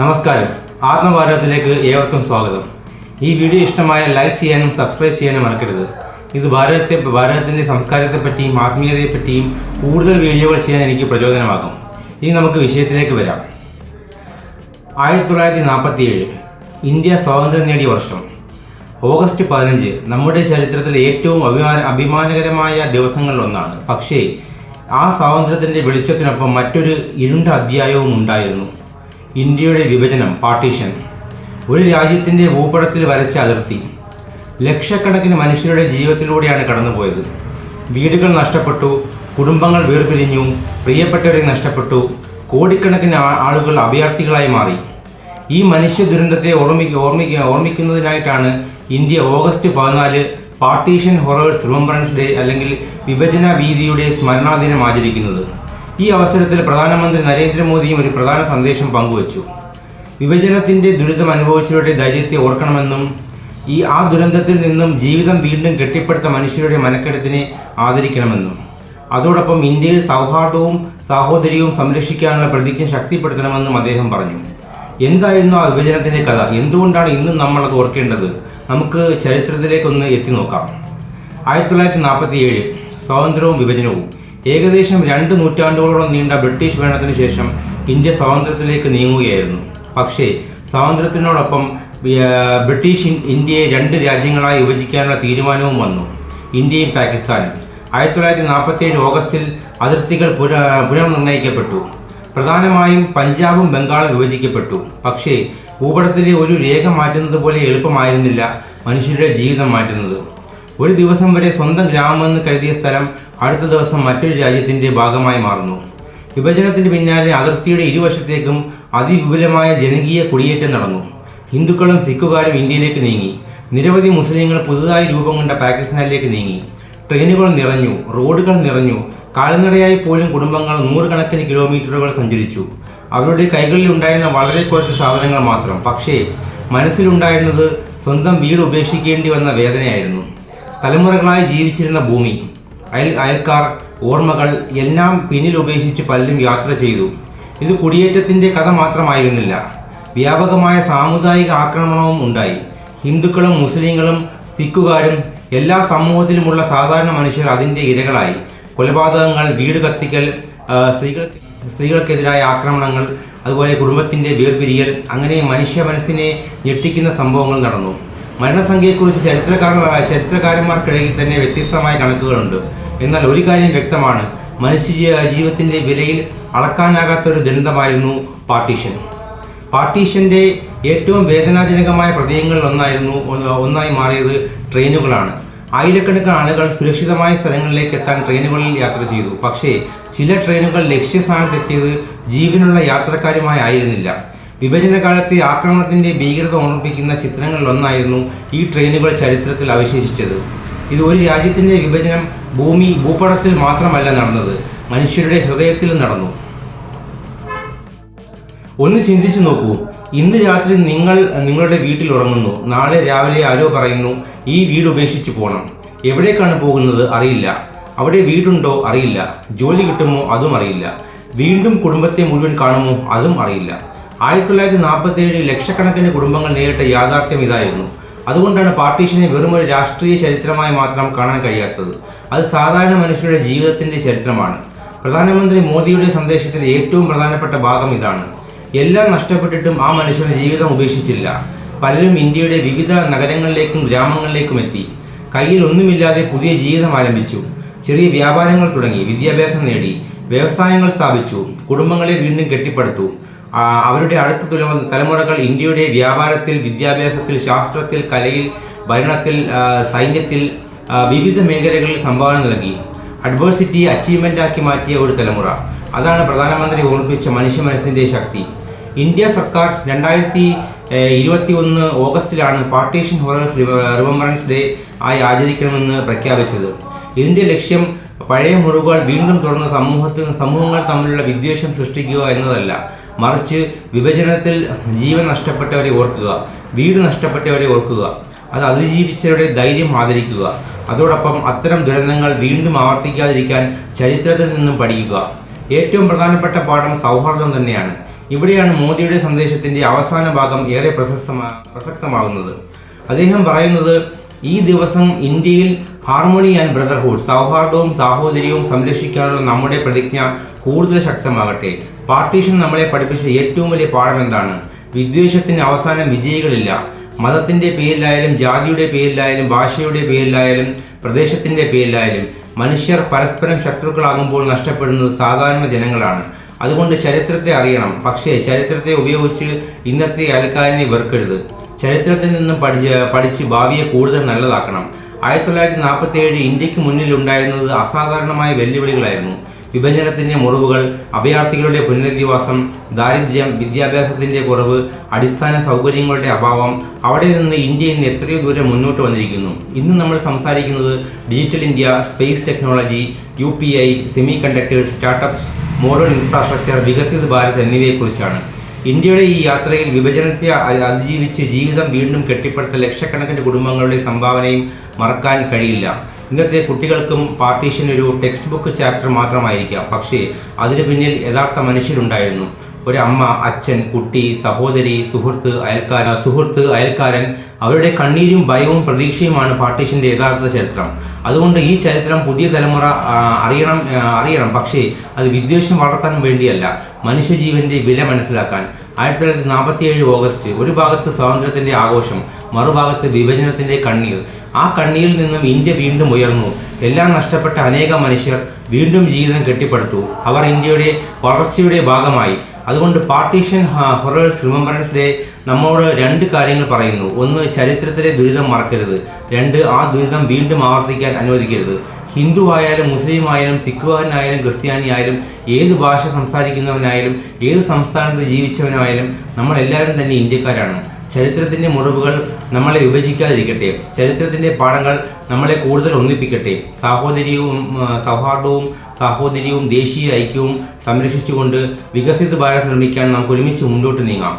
നമസ്കാരം, ആത്മഭാരതത്തിലേക്ക് ഏവർക്കും സ്വാഗതം. ഈ വീഡിയോ ഇഷ്ടമായ ലൈക്ക് ചെയ്യാനും സബ്സ്ക്രൈബ് ചെയ്യാനും മറക്കരുത്. ഇത് ഭാരതത്തിൻ്റെ സംസ്കാരത്തെപ്പറ്റിയും ആത്മീയതയെപ്പറ്റിയും കൂടുതൽ വീഡിയോകൾ ചെയ്യാൻ എനിക്ക് പ്രചോദനമാകും. ഇനി നമുക്ക് വിഷയത്തിലേക്ക് വരാം. 1947 ഇന്ത്യ സ്വാതന്ത്ര്യം നേടിയ വർഷം. ഓഗസ്റ്റ് 15 നമ്മുടെ ചരിത്രത്തിലെ ഏറ്റവും അഭിമാനകരമായ ദിവസങ്ങളിലൊന്നാണ്. പക്ഷേ ആ സ്വാതന്ത്ര്യത്തിൻ്റെ വെളിച്ചത്തിനൊപ്പം മറ്റൊരു ഇരുണ്ട അധ്യായവും ഉണ്ടായിരുന്നു. ഇന്ത്യയുടെ വിഭജനം, പാർട്ടീഷൻ. ഒരു രാജ്യത്തിൻ്റെ ഭൂപടത്തിൽ വരച്ച അതിർത്തി. ലക്ഷക്കണക്കിന് മനുഷ്യരുടെ ജീവിതത്തിലൂടെയാണ് കടന്നുപോയത്. വീടുകൾ നഷ്ടപ്പെട്ടു, കുടുംബങ്ങൾ വേർപിരിഞ്ഞു, പ്രിയപ്പെട്ടവരെ നഷ്ടപ്പെട്ടു, കോടിക്കണക്കിന് ആളുകൾ അഭയാർത്ഥികളായി മാറി. ഈ മനുഷ്യ ദുരന്തത്തെ ഓർമ്മിക്കുന്നതിനായിട്ടാണ് India August 14 partition horrors remembrance day അല്ലെങ്കിൽ വിഭജന ഭീതിയുടെ സ്മരണാ ദിനം ആചരിക്കുന്നത്. ഈ അവസരത്തിൽ പ്രധാനമന്ത്രി നരേന്ദ്രമോദിയും ഒരു പ്രധാന സന്ദേശം പങ്കുവച്ചു. വിഭജനത്തിൻ്റെ ദുരിതം അനുഭവിച്ചവരുടെ ധൈര്യത്തെ ഓർക്കണമെന്നും ആ ദുരന്തത്തിൽ നിന്നും ജീവിതം വീണ്ടും കെട്ടിപ്പടുത്ത മനുഷ്യരുടെ മനക്കരുത്തിനെ ആദരിക്കണമെന്നും അതോടൊപ്പം ഇന്ത്യയിൽ സൗഹാർദ്ദവും സാഹോദര്യവും സംരക്ഷിക്കാനുള്ള പ്രതിജ്ഞ ശക്തിപ്പെടുത്തണമെന്നും അദ്ദേഹം പറഞ്ഞു. എന്തായിരുന്നു ആ വിഭജനത്തിൻ്റെ കഥ? എന്തുകൊണ്ടാണ് ഇന്നും നമ്മളത് ഓർക്കേണ്ടത്? നമുക്ക് ചരിത്രത്തിലേക്കൊന്ന് എത്തി നോക്കാം. 1947 സ്വാതന്ത്ര്യവും വിഭജനവും. ഏകദേശം 2 നൂറ്റാണ്ടുകളോളം നീണ്ട ബ്രിട്ടീഷ് ഭരണത്തിന് ശേഷം ഇന്ത്യ സ്വാതന്ത്ര്യത്തിലേക്ക് നീങ്ങുകയായിരുന്നു. പക്ഷേ സ്വാതന്ത്ര്യത്തിനോടൊപ്പം ബ്രിട്ടീഷ് ഇന്ത്യയെ 2 രാജ്യങ്ങളായി വിഭജിക്കാനുള്ള തീരുമാനവും വന്നു, ഇന്ത്യയും പാകിസ്ഥാനും. 1947 ഓഗസ്റ്റിൽ അതിർത്തികൾ പുനർനിർണയിക്കപ്പെട്ടു. പ്രധാനമായും പഞ്ചാബും ബംഗാളും വിഭജിക്കപ്പെട്ടു. പക്ഷേ ഭൂപടത്തിലെ ഒരു രേഖ മാറ്റുന്നത് പോലെ എളുപ്പമായിരുന്നില്ല മനുഷ്യരുടെ ജീവിതം മാറ്റുന്നത്. ഒരു ദിവസം വരെ സ്വന്തം ഗ്രാമമെന്ന് കരുതിയ സ്ഥലം അടുത്ത ദിവസം മറ്റൊരു രാജ്യത്തിൻ്റെ ഭാഗമായി മാറുന്നു. വിഭജനത്തിന് പിന്നാലെ അതിർത്തിയുടെ ഇരുവശത്തേക്കും അതിവിപുലമായ ജനകീയ കുടിയേറ്റം നടന്നു. ഹിന്ദുക്കളും സിഖുകാരും ഇന്ത്യയിലേക്ക് നീങ്ങി. നിരവധി മുസ്ലിങ്ങൾ പുതുതായി രൂപം കൊണ്ട പാകിസ്ഥാനിലേക്ക് നീങ്ങി. ട്രെയിനുകൾ നിറഞ്ഞു, റോഡുകൾ നിറഞ്ഞു. കാൽനടയായി പോലും കുടുംബങ്ങൾ 100 കണക്കിന് കിലോമീറ്ററുകൾ സഞ്ചരിച്ചു. അവരുടെ കൈകളിൽ ഉണ്ടായിരുന്ന വളരെ കുറച്ച് സാധനങ്ങൾ മാത്രം. പക്ഷേ മനസ്സിലുണ്ടായിരുന്നത് സ്വന്തം വീട് ഉപേക്ഷിക്കേണ്ടി വന്ന വേദനയായിരുന്നു. തലമുറകളായി ജീവിച്ചിരുന്ന ഭൂമി, അയൽക്കാർ, ഓർമ്മകൾ എല്ലാം പിന്നിൽ ഉപേക്ഷിച്ച് പലരും യാത്ര ചെയ്തു. ഇത് കുടിയേറ്റത്തിൻ്റെ കഥ മാത്രമായിരുന്നില്ല. വ്യാപകമായ സാമുദായിക ആക്രമണവും ഉണ്ടായി. ഹിന്ദുക്കളും മുസ്ലിങ്ങളും സിഖുകാരും എല്ലാ സമൂഹത്തിലുമുള്ള സാധാരണ മനുഷ്യർ അതിൻ്റെ ഇരകളായി. കൊലപാതകങ്ങൾ, വീട് കത്തിക്കൽ, സ്ത്രീകൾക്കെതിരായ ആക്രമണങ്ങൾ, അതുപോലെ കുടുംബത്തിൻ്റെ വേർപിരിയൽ, അങ്ങനെ മനുഷ്യ മനസ്സിനെ ഞെട്ടിക്കുന്ന സംഭവങ്ങൾ നടന്നു. മരണസംഖ്യയെക്കുറിച്ച് ചരിത്രകാരന്മാർക്കിടയിൽ തന്നെ വ്യത്യസ്തമായ കണക്കുകളുണ്ട്. എന്നാൽ ഒരു കാര്യം വ്യക്തമാണ്, മനുഷ്യ ജീവിതത്തിൻ്റെ വിലയിൽ അളക്കാനാകാത്തൊരു ദുരന്തമായിരുന്നു പാർട്ടീഷൻ. പാർട്ടീഷൻ്റെ ഏറ്റവും വേദനാജനകമായ പ്രതീകങ്ങളിൽ ഒന്നായി മാറിയത് ട്രെയിനുകളാണ്. ആയിരക്കണക്കിന് ആളുകൾ സുരക്ഷിതമായ സ്ഥലങ്ങളിലേക്ക് എത്താൻ ട്രെയിനുകളിൽ യാത്ര ചെയ്തു. പക്ഷേ ചില ട്രെയിനുകൾ ലക്ഷ്യസ്ഥാനത്തെത്തിയത് ജീവനുള്ള യാത്രക്കാരുമായി ആയിരുന്നില്ല. വിഭജനകാലത്തെ ആക്രമണത്തിൻ്റെ ഭീകരത ഓർമ്മിപ്പിക്കുന്ന ചിത്രങ്ങളിലൊന്നായിരുന്നു ഈ ട്രെയിനുകൾ ചരിത്രത്തിൽ അവശേഷിച്ചത്. ഇത് ഒരു രാജ്യത്തിൻ്റെ വിഭജനം ഭൂപടത്തിൽ മാത്രമല്ല നടന്നത്, മനുഷ്യരുടെ ഹൃദയത്തിലും നടന്നു. ഒന്ന് ചിന്തിച്ചു നോക്കൂ. ഇന്ന് രാത്രി നിങ്ങൾ നിങ്ങളുടെ വീട്ടിൽ ഉറങ്ങുന്നു. നാളെ രാവിലെ ആരോ പറയുന്നു, ഈ വീട് ഉപേക്ഷിച്ച് പോകണം. എവിടേക്കാണ് പോകുന്നത്? അറിയില്ല. അവിടെ വീടുണ്ടോ? അറിയില്ല. ജോലി കിട്ടുമോ? അതും അറിയില്ല. വീണ്ടും കുടുംബത്തെ മുഴുവൻ കാണുമോ? അതും അറിയില്ല. 1947 ലക്ഷക്കണക്കിന് കുടുംബങ്ങൾ നേരിട്ട യാഥാർത്ഥ്യം ഇതായിരുന്നു. അതുകൊണ്ടാണ് പാർട്ടീഷനെ വെറുമൊരു രാഷ്ട്രീയ ചരിത്രമായി മാത്രം കാണാൻ കഴിയാത്തത്. അത് സാധാരണ മനുഷ്യരുടെ ജീവിതത്തിൻ്റെ ചരിത്രമാണ്. പ്രധാനമന്ത്രി മോദിയുടെ സന്ദേശത്തിലെ ഏറ്റവും പ്രധാനപ്പെട്ട ഭാഗം ഇതാണ്. എല്ലാം നഷ്ടപ്പെട്ടിട്ടും ആ മനുഷ്യരുടെ ജീവിതം ഉപേക്ഷിച്ചില്ല. പലരും ഇന്ത്യയുടെ വിവിധ നഗരങ്ങളിലേക്കും ഗ്രാമങ്ങളിലേക്കും എത്തി. കയ്യിൽ ഒന്നുമില്ലാതെ പുതിയ ജീവിതം ആരംഭിച്ചു. ചെറിയ വ്യാപാരങ്ങൾ തുടങ്ങി, വിദ്യാഭ്യാസം നേടി, വ്യവസായങ്ങൾ സ്ഥാപിച്ചു, കുടുംബങ്ങളെ വീണ്ടും കെട്ടിപ്പടുത്തു. അവരുടെ അടുത്ത തലമുറകൾ ഇന്ത്യയുടെ വ്യാപാരത്തിൽ, വിദ്യാഭ്യാസത്തിൽ, ശാസ്ത്രത്തിൽ, കലയിൽ, ഭരണത്തിൽ, സൈന്യത്തിൽ വിവിധ മേഖലകളിൽ സംഭാവന നൽകി. അഡ്വേഴ്സിറ്റി അച്ചീവ്മെൻ്റാക്കി മാറ്റിയ ഒരു തലമുറ. അതാണ് പ്രധാനമന്ത്രി ഓർമ്മിപ്പിച്ച മനുഷ്യ മനസ്സിൻ്റെ ശക്തി. ഇന്ത്യ സർക്കാർ 2021 ഓഗസ്റ്റിലാണ് പാർട്ടീഷൻ ഹൊറേഴ്സ് റിമംബറൻസ് ഡേ ആയി ആചരിക്കണമെന്ന് പ്രഖ്യാപിച്ചത്. ഇതിൻ്റെ ലക്ഷ്യം പഴയ മുറിവുകൾ വീണ്ടും തുറന്ന സമൂഹങ്ങൾ തമ്മിലുള്ള വിദ്വേഷം സൃഷ്ടിക്കുക എന്നതല്ല, മറിച്ച് വിഭജനത്തിൽ ജീവൻ നഷ്ടപ്പെട്ടവരെ ഓർക്കുക, വീട് നഷ്ടപ്പെട്ടവരെ ഓർക്കുക, അത് അതിജീവിച്ചവരുടെ ധൈര്യം ആദരിക്കുക. അതോടൊപ്പം അത്തരം ദുരന്തങ്ങൾ വീണ്ടും ആവർത്തിക്കാതിരിക്കാൻ ചരിത്രത്തിൽ നിന്നും പഠിക്കുക. ഏറ്റവും പ്രധാനപ്പെട്ട പാഠം സൗഹാർദ്ദം തന്നെയാണ്. ഇവിടെയാണ് മോദിയുടെ സന്ദേശത്തിന്റെ അവസാന ഭാഗം ഏറെ പ്രസക്തമാകുന്നത്. അദ്ദേഹം പറയുന്നത്, ഈ ദിവസം ഇന്ത്യയിൽ ഹാർമോണി ആൻഡ് ബ്രദർഹുഡ്, സൗഹാർദ്ദവും സാഹോദര്യവും സംരക്ഷിക്കാനുള്ള നമ്മുടെ പ്രതിജ്ഞ കൂടുതൽ ശക്തമാകട്ടെ. പാർട്ടീഷൻ നമ്മളെ പഠിപ്പിച്ച ഏറ്റവും വലിയ പാഠം എന്താണ്? വിദ്വേഷത്തിന് അവസാനം വിജയികളില്ല. മതത്തിന്റെ പേരിലായാലും ജാതിയുടെ പേരിലായാലും ഭാഷയുടെ പേരിലായാലും പ്രദേശത്തിന്റെ പേരിലായാലും മനുഷ്യർ പരസ്പരം ശത്രുക്കളാകുമ്പോൾ നഷ്ടപ്പെടുന്നത് സാധാരണ ജനങ്ങളാണ്. അതുകൊണ്ട് ചരിത്രത്തെ അറിയണം, പക്ഷേ ചരിത്രത്തെ ഉപയോഗിച്ച് ഇന്നത്തെ അയൽക്കാരനെ വെറുക്കരുത്. ചരിത്രത്തിൽ നിന്നും പഠിച്ച് ഭാവിയെ കൂടുതൽ നല്ലതാക്കണം. 1947 ഇന്ത്യക്ക് മുന്നിൽ ഉണ്ടായിരുന്നത് അസാധാരണമായ വെല്ലുവിളികളായിരുന്നു. വിഭജനത്തിന്റെ മുറിവുകൾ, അഭയാർത്ഥികളുടെ പുനരധിവാസം, ദാരിദ്ര്യം, വിദ്യാഭ്യാസത്തിന്റെ കുറവ്, അടിസ്ഥാന സൗകര്യങ്ങളുടെ അഭാവം. അവിടെ നിന്ന് ഇന്ത്യ ഇന്ന് എത്രയോ ദൂരം മുന്നോട്ട് വന്നിരിക്കുന്നു. ഇന്ന് നമ്മൾ സംസാരിക്കുന്നത് digital India, space technology, UPI, semi conductors, startups, modern infrastructure, വികസിത ഭാരത് എന്നിവയെക്കുറിച്ചാണ്. ഇന്ത്യയുടെ ഈ യാത്രയിൽ വിഭജനത്തെ അതിജീവിച്ച് ജീവിതം വീണ്ടും കെട്ടിപ്പടുത്ത ലക്ഷക്കണക്കിന് കുടുംബങ്ങളുടെ സംഭാവനയും മറക്കാൻ കഴിയില്ല. ഇന്നത്തെ കുട്ടികൾക്കും പാർട്ടീഷൻ ഒരു ടെക്സ്റ്റ് ബുക്ക് ചാപ്റ്റർ മാത്രമായിരിക്കാം, പക്ഷേ അതിനു പിന്നിൽ യഥാർത്ഥ മനുഷ്യരുണ്ടായിരുന്നു. ഒരു അമ്മ, അച്ഛൻ, കുട്ടി, സഹോദരി, സുഹൃത്ത്, അയൽക്കാരൻ. അവരുടെ കണ്ണീരും ഭയവും പ്രതീക്ഷയുമാണ് പാർട്ടീഷന്റെ യഥാർത്ഥ ചരിത്രം. അതുകൊണ്ട് ഈ ചരിത്രം പുതിയ തലമുറ അറിയണം, പക്ഷേ അത് വിദ്വേഷം വളർത്താൻ വേണ്ടിയല്ല, മനുഷ്യജീവന്റെ വില മനസ്സിലാക്കാൻ. 1947 ഓഗസ്റ്റ്, ഒരു ഭാഗത്ത് സ്വാതന്ത്ര്യത്തിന്റെ ആഘോഷം, മറുഭാഗത്ത് വിഭജനത്തിന്റെ കണ്ണീർ. ആ കണ്ണീരിൽ നിന്നും ഇന്ത്യ വീണ്ടും ഉയർന്നു. എല്ലാം നഷ്ടപ്പെട്ട അനേകം മനുഷ്യർ വീണ്ടും ജീവിതം കെട്ടിപ്പടുത്തു. അവർ ഇന്ത്യയുടെ വളർച്ചയുടെ ഭാഗമായി. അതുകൊണ്ട് പാർട്ടീഷൻ ഹൊറേഴ്സ് റിമംബറൻസ് ഡേ നമ്മോട് 2 കാര്യങ്ങൾ പറയുന്നു. 1, ചരിത്രത്തിലെ ദുരിതം മറക്കരുത്. 2, ആ ദുരിതം വീണ്ടും ആവർത്തിക്കാൻ അനുവദിക്കരുത്. ഹിന്ദു ആയാലും മുസ്ലിം ആയാലും സിഖുകാരനായാലും ക്രിസ്ത്യാനി ആയാലും ഏത് ഭാഷ സംസാരിക്കുന്നവനായാലും ഏത് സംസ്ഥാനത്ത് ജീവിച്ചവനായാലും നമ്മളെല്ലാവരും തന്നെ ഇന്ത്യക്കാരാണ്. ചരിത്രത്തിൻ്റെ മുറിവുകൾ നമ്മളെ വിഭജിക്കാതിരിക്കട്ടെ. ചരിത്രത്തിൻ്റെ പാഠങ്ങൾ നമ്മളെ കൂടുതൽ ഒന്നിപ്പിക്കട്ടെ. സൗഹാർദ്ദവും സാഹോദര്യവും ദേശീയ ഐക്യവും സംരക്ഷിച്ചുകൊണ്ട് വികസിത ഭാരത് നിർമ്മിക്കാൻ നമുക്ക് ഒരുമിച്ച് മുന്നോട്ട് നീങ്ങാം.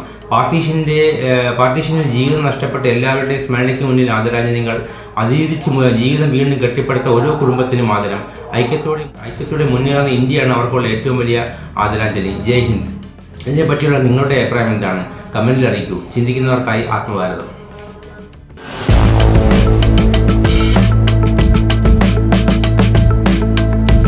പാർട്ടീഷനിൽ ജീവിതം നഷ്ടപ്പെട്ട എല്ലാവരുടെയും സ്മരണയ്ക്ക് മുന്നിൽ ആദരാഞ്ജലികൾ. അതിജീവിച്ച് ജീവിതം വീണ്ടും കെട്ടിപ്പടുത്ത ഓരോ കുടുംബത്തിനും ആദരം. ഐക്യത്തോടെ മുന്നേറുന്ന ഇന്ത്യയാണ് അവർക്കുള്ള ഏറ്റവും വലിയ ആദരാഞ്ജലി. ജയ് ഹിന്ദ്. ഇതിനെപ്പറ്റിയുള്ള നിങ്ങളുടെ അഭിപ്രായം എന്താണ്? കമൻറ്റിൽ അറിയിക്കൂ. ചിന്തിക്കുന്നവർക്കായി ആത്മഭാരതം.